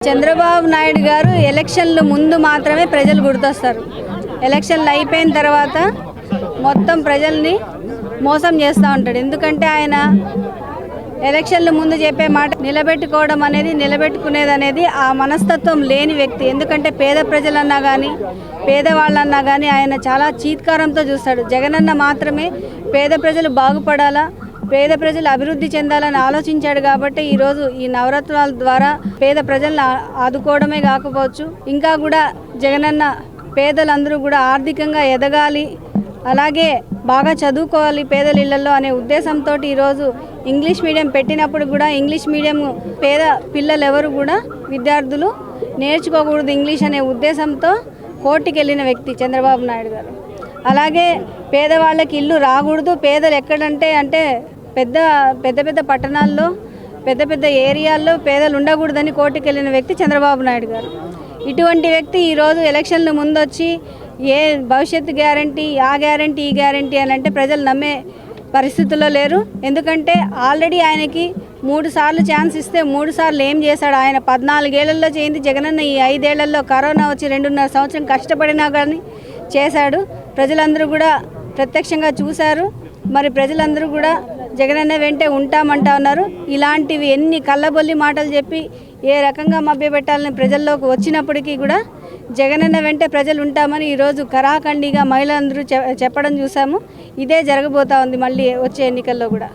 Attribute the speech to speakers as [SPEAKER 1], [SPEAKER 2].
[SPEAKER 1] చంద్రబాబు నాయుడు గారు ఎలక్షన్ల ముందు మాత్రమే ప్రజలు గుర్తొస్తారు. ఎలక్షన్లు అయిపోయిన తర్వాత మొత్తం ప్రజల్ని మోసం చేస్తూ ఉంటాడు. ఎందుకంటే ఆయన ఎలక్షన్ల ముందు చెప్పే మాట నిలబెట్టుకోవడం అనేది నిలబెట్టుకునేది అనేది ఆ మనస్తత్వం లేని వ్యక్తి. ఎందుకంటే పేద ప్రజలన్నా కానీ పేదవాళ్ళన్నా కానీ ఆయన చాలా చీత్కారంతో చూస్తాడు. జగనన్న మాత్రమే పేద ప్రజలు బాగుపడాలా, పేద ప్రజలు అభివృద్ధి చెందాలని ఆలోచించాడు. కాబట్టి ఈరోజు ఈ నవరత్నాల ద్వారా పేద ప్రజలను ఆదుకోవడమే కాకపోవచ్చు, ఇంకా కూడా జగనన్న పేదలందరూ కూడా ఆర్థికంగా ఎదగాలి, అలాగే బాగా చదువుకోవాలి పేదల ఇళ్లలో అనే ఉద్దేశంతో ఈరోజు ఇంగ్లీష్ మీడియం పెట్టినప్పుడు కూడా ఇంగ్లీష్ మీడియం పేద పిల్లలు ఎవరు కూడా విద్యార్థులు నేర్చుకోకూడదు ఇంగ్లీష్ అనే ఉద్దేశంతో కోర్టుకి వెళ్ళిన వ్యక్తి చంద్రబాబు నాయుడు గారు. అలాగే పేదవాళ్ళకి ఇల్లు రాకూడదు, పేదలు ఎక్కడంటే అంటే పెద్ద పెద్ద పట్టణాల్లో పెద్ద పెద్ద ఏరియాల్లో పేదలు ఉండకూడదని కోర్టుకి వెళ్ళిన వ్యక్తి చంద్రబాబు నాయుడు గారు. ఇటువంటి వ్యక్తి ఈరోజు ఎలక్షన్ల ముందు వచ్చి ఏ భవిష్యత్తు గ్యారంటీ, ఆ గ్యారంటీ, ఈ గ్యారంటీ అని అంటే ప్రజలు నమ్మే పరిస్థితుల్లో లేరు. ఎందుకంటే ఆల్రెడీ ఆయనకి 3 సార్లు ఛాన్స్ ఇస్తే 3 సార్లు ఏం చేశాడు? ఆయన 14 ఏళ్లలో చేయింది జగనన్న ఈ 5 ఏళ్లలో కరోనా వచ్చి 2.5 సంవత్సరం కష్టపడినా కానీ చేశాడు. ప్రజలందరూ కూడా ప్రత్యక్షంగా చూశారు. మరి ప్రజలందరూ కూడా జగనన్న వెంటే ఉంటామంటా ఉన్నారు. ఇలాంటివి ఎన్ని కళ్ళబొల్లి మాటలు చెప్పి ఏ రకంగా మభ్యపెట్టాలని ప్రజల్లోకి వచ్చినప్పటికీ కూడా జగనన్న వెంటే ప్రజలు ఉంటామని ఈరోజు కరాఖండిగా మహిళలందరూ చెప్పడం చూసాము. ఇదే జరగబోతా ఉంది మళ్ళీ వచ్చే ఎన్నికల్లో కూడా.